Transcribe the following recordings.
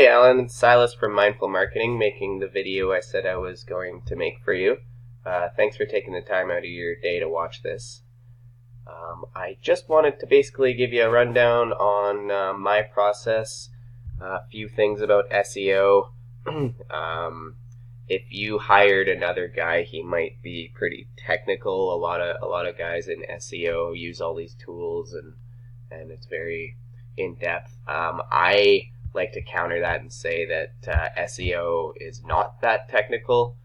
Alan, it's Silas from Mindful Marketing, making the video I said I was going to make for you. Thanks for taking the time out of your day to watch this. I just wanted to basically give you a rundown on my process, a few things about SEO. If you hired another guy, he might be pretty technical. A lot of guys in SEO use all these tools, and it's very in depth. I like to counter that and say that SEO is not that technical,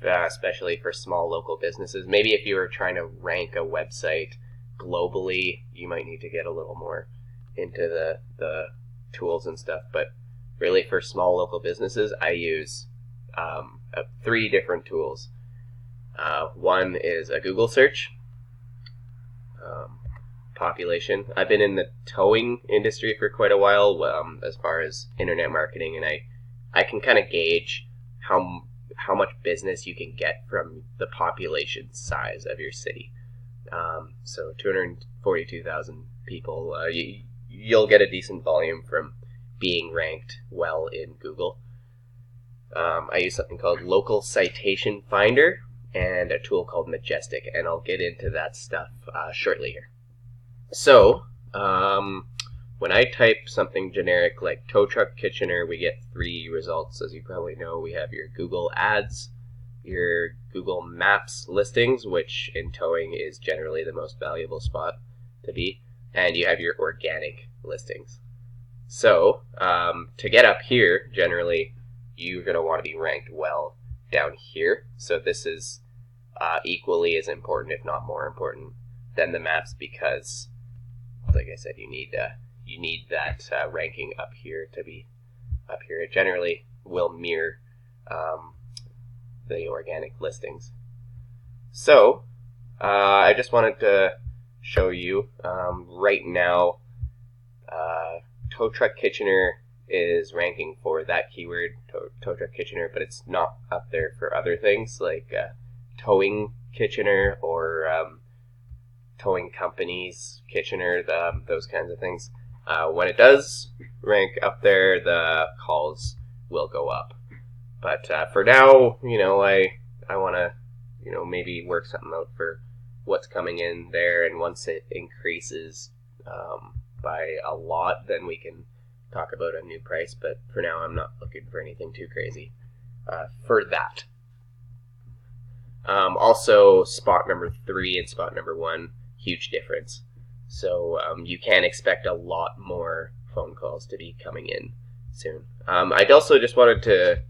especially for small local businesses. Maybe if you were trying to rank a website globally, you might need to get a little more into the tools and stuff. But really, for small local businesses, I use 3 different tools. One is a Google search. Population. I've been in the towing industry for quite a while, as far as internet marketing, and I can kind of gauge how much business you can get from the population size of your city. So 242,000 people, you'll get a decent volume from being ranked well in Google. I use something called Local Citation Finder and a tool called Majestic, and I'll get into that stuff shortly here. So, when I type something generic like tow truck Kitchener, we get 3 results. As you probably know, we have your Google Ads, your Google Maps listings, which in towing is generally the most valuable spot to be, and you have your organic listings. So, to get up here, generally, you're going to want to be ranked well down here. So this is equally as important, if not more important, than the maps, because, like I said, you need that ranking up here to be up here. It generally will mirror the organic listings. So I just wanted to show you right now, tow truck Kitchener is ranking for that keyword, tow truck Kitchener, but it's not up there for other things like towing Kitchener or towing companies Kitchener, those kinds of things. When it does rank up there, the calls will go up. But for now, I want to, maybe work something out for what's coming in there, and once it increases by a lot, then we can talk about a new price. But for now, I'm not looking for anything too crazy for that. Also, spot number 3 and spot number 1, huge difference. So you can expect a lot more phone calls to be coming in soon. I'd also just wanted to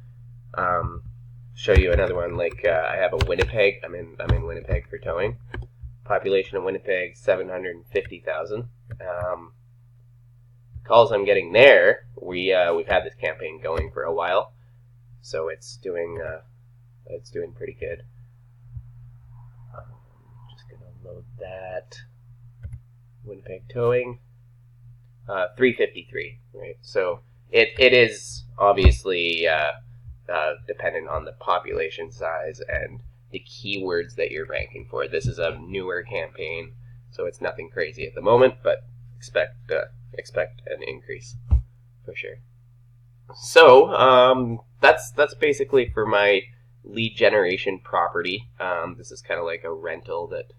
show you another one. Like I have a Winnipeg. I'm in Winnipeg for towing. Population of Winnipeg 750,000. Calls I'm getting there. We've had this campaign going for a while, so it's doing pretty good. Just gonna load that. Winnipeg towing, 353, right? So it is obviously dependent on the population size and the keywords that you're ranking for. This is a newer campaign, so it's nothing crazy at the moment, but expect an increase for sure. So that's basically for my lead generation property. This is kind of like a rental that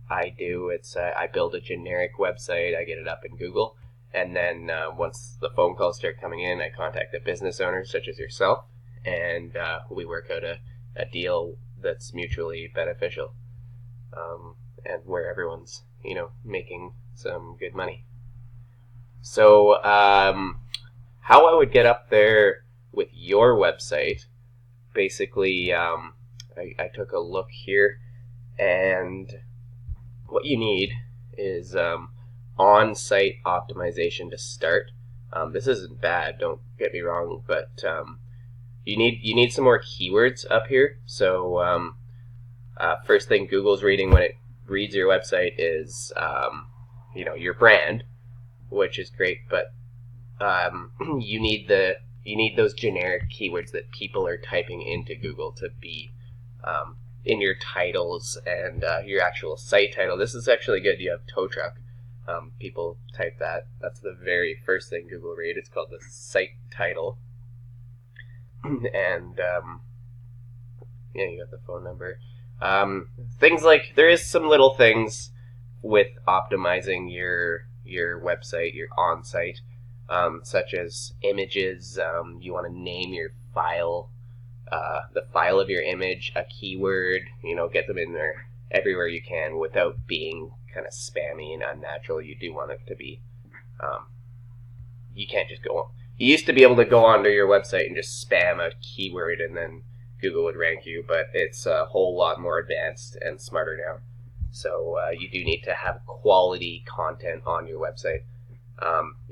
I do. It's I build a generic website, I get it up in Google, and then once the phone calls start coming in, I contact the business owners such as yourself, and we work out a deal that's mutually beneficial, and where everyone's making some good money. So how I would get up there with your website, basically, I took a look here, and what you need is on-site optimization to start. This isn't bad, don't get me wrong, but you need some more keywords up here. So first thing Google's reading when it reads your website is your brand, which is great, but you need those generic keywords that people are typing into Google to be in your titles and your actual site title. This is actually good. You have tow truck. People type that. That's the very first thing Google read. It's called the site title. And yeah, you got the phone number. Things like, there is some little things with optimizing your website, your on-site, such as images. You want to name your file, the file of your image, a keyword. Get them in there everywhere you can without being kind of spammy and unnatural. You do want it to be. You can't just go on. You used to be able to go onto your website and just spam a keyword and then Google would rank you, but it's a whole lot more advanced and smarter now. So you do need to have quality content on your website.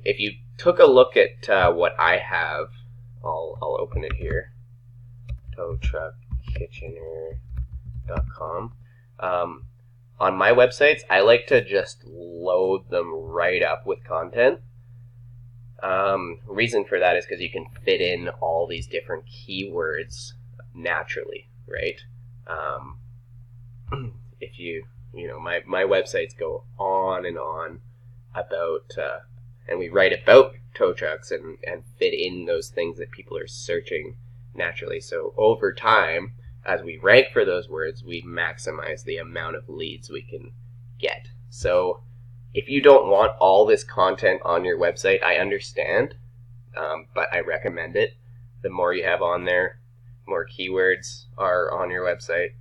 If you took a look at what I have, I'll open it here. towtruckkitchener.com. On my websites, I like to just load them right up with content. Reason for that is because you can fit in all these different keywords naturally, right? If my websites go on and on about, and we write about tow trucks and fit in those things that people are searching naturally. So over time, as we rank for those words, we maximize the amount of leads we can get. So if you don't want all this content on your website, I understand, but I recommend it. The more you have on there, more keywords are on your website,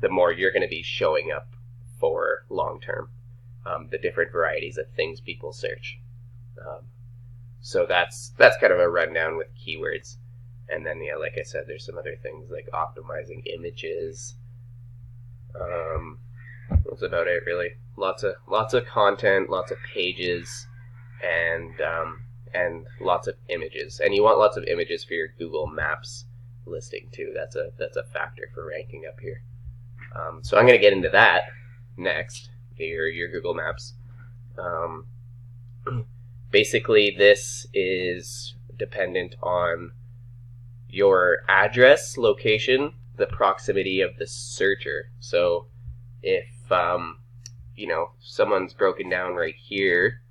the more you're going to be showing up for long term, the different varieties of things people search. So that's kind of a rundown with keywords. And then, yeah, like I said, there's some other things like optimizing images. That's about it, really. Lots of content, lots of pages, and lots of images. And you want lots of images for your Google Maps listing too. That's a factor for ranking up here. So I'm going to get into that next. Your Google Maps. Basically, this is dependent on your address, location, the proximity of the searcher. So if someone's broken down right here,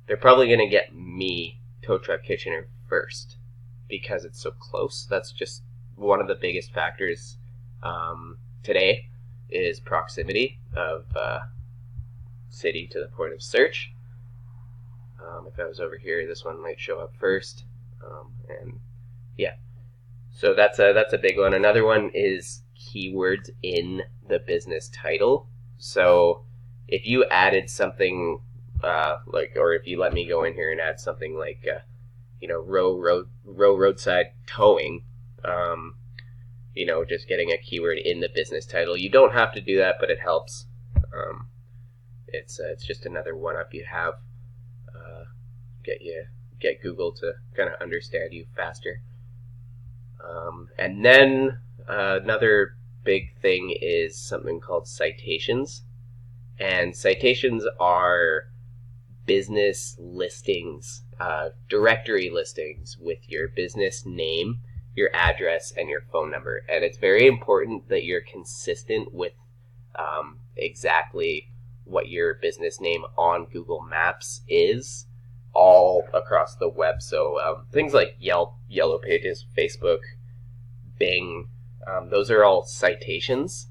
they're probably going to get me, Tow Truck Kitchener, first because it's so close. That's just one of the biggest factors today is proximity of city to the point of search. If I was over here, this one might show up first. And yeah, so that's a big one. Another one is keywords in the business title. So if you added something or if you let me go in here and add something like roadside towing, just getting a keyword in the business title. You don't have to do that, but it helps. It's just another one up you have. Get Google to kind of understand you faster. And then another big thing is something called citations. And citations are business listings, directory listings with your business name, your address, and your phone number. And it's very important that you're consistent with exactly what your business name on Google Maps is all across the web. So things like Yelp, Yellow Pages, Facebook, Bing, those are all citations,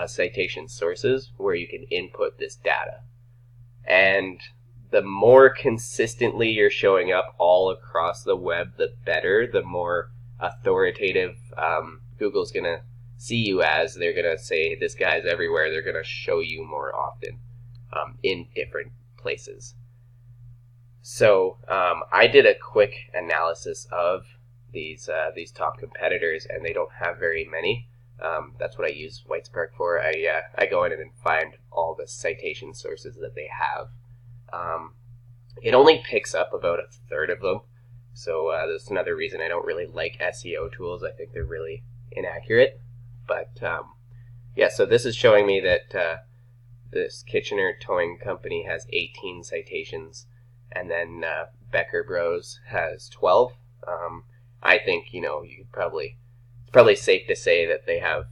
citation sources where you can input this data. And the more consistently you're showing up all across the web, the better, the more authoritative Google's going to see you as. They're going to say, this guy's everywhere. They're going to show you more often in different places. So I did a quick analysis of these top competitors, and they don't have very many. That's what I use Whitespark for. I go in and find all the citation sources that they have. It only picks up about a third of them. So that's another reason I don't really like SEO tools. I think they're really inaccurate. But yeah, so this is showing me that this Kitchener Towing Company has 18 citations, and then Becker Bros has 12. I think it's probably safe to say that they have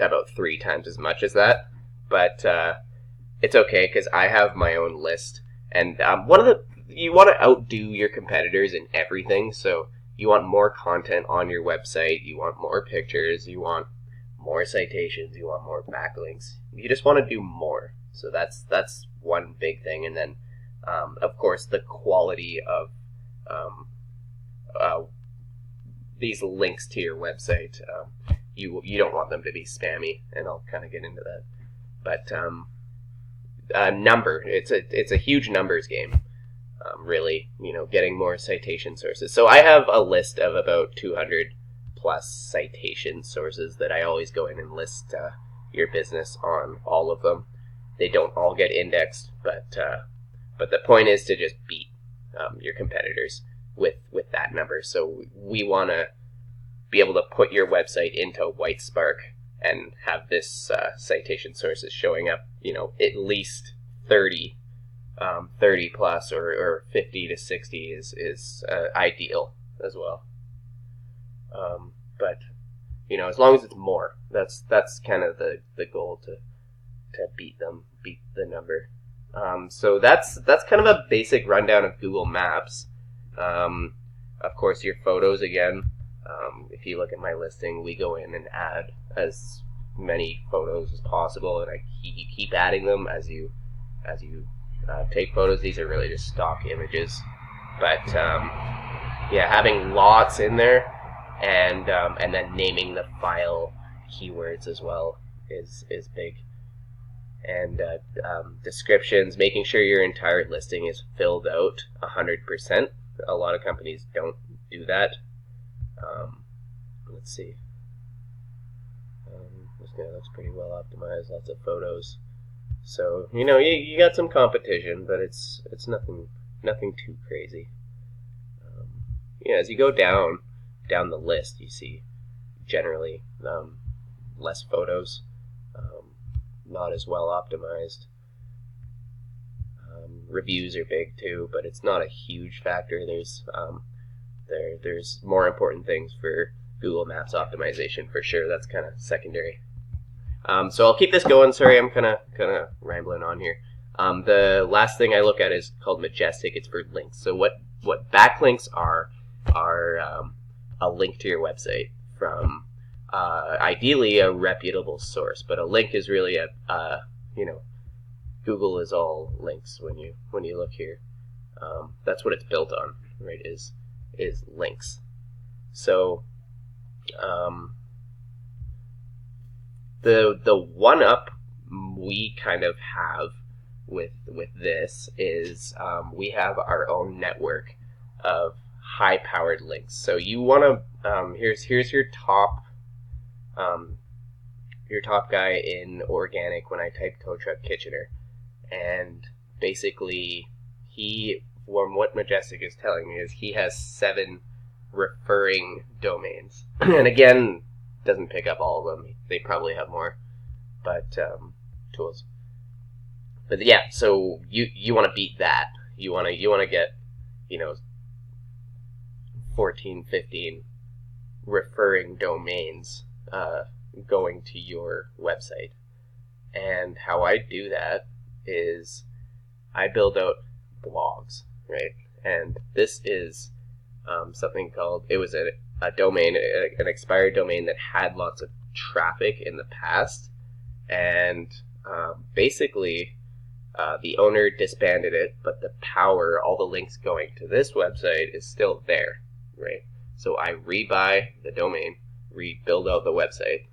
about 3 times as much as that. But it's okay because I have my own list, and you want to outdo your competitors in everything. So you want more content on your website, you want more pictures, you want more citations, you want more backlinks. You just want to do more. So that's one big thing, and then of course the quality of um, uh, these links to your website. You don't want them to be spammy, and I'll kind of get into that. But it's a huge numbers game. Really, getting more citation sources. So I have a list of about 200 plus citation sources that I always go in and list your business on all of them. They don't all get indexed, but the point is to just beat your competitors with that number. So we want to be able to put your website into Whitespark and have this citation sources showing up, at least 30 plus or 50 to 60 is ideal as well. But as long as it's more, that's kind of the goal to beat the number. So that's kind of a basic rundown of Google Maps. Of course, your photos again. If you look at my listing, we go in and add as many photos as possible, and you keep adding them as you take photos. These are really just stock images, but having lots in there, and then naming the file keywords as well is big. And descriptions, making sure your entire listing is filled out 100%. A lot of companies don't do that. Let's see. This guy looks pretty well optimized. Lots of photos. So you got some competition, but it's nothing too crazy. As you go down the list, you see generally less photos, not as well optimized. Reviews are big too, but it's not a huge factor. There's more important things for Google Maps optimization for sure. That's kind of secondary. So I'll keep this going. Sorry, I'm kind of rambling on here. The last thing I look at is called Majestic. It's for links. So what backlinks are a link to your website from ideally a reputable source, but a link is really Google is all links when you look here. That's what it's built on, right? Is links. So the one up we kind of have with this is we have our own network of high powered links. So you want to here's your top guy in organic when I type Tow Truck Kitchener, and basically from what Majestic is telling me is he has 7 referring domains. And again, doesn't pick up all of them. They probably have more, but tools. But yeah, so you want to beat that. You want to get 14, 15 referring domains going to your website. And how I do that is I build out blogs, right? And this is something called, it was a domain, an expired domain that had lots of traffic in the past, and basically the owner disbanded it, but the power, all the links going to this website is still there, right? So I rebuy the domain, rebuild out the website,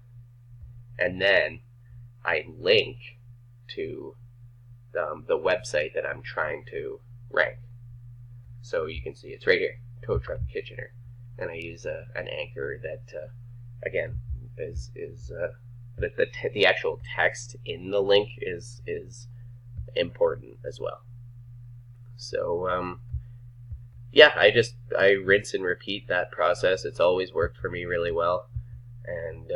and then I link to the website that I'm trying to rank. So you can see it's right here, Tow Truck Kitchener, and I use an anchor that again is the actual text in the link is important as well. So yeah, I rinse and repeat that process. It's always worked for me really well, and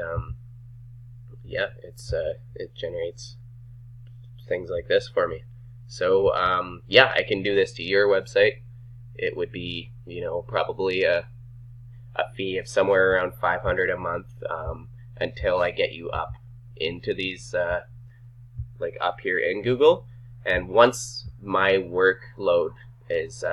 yeah, it generates things like this for me. So yeah, I can do this to your website. It would be probably a fee of somewhere around $500 a month until I get you up into these like up here in Google. And once my workload is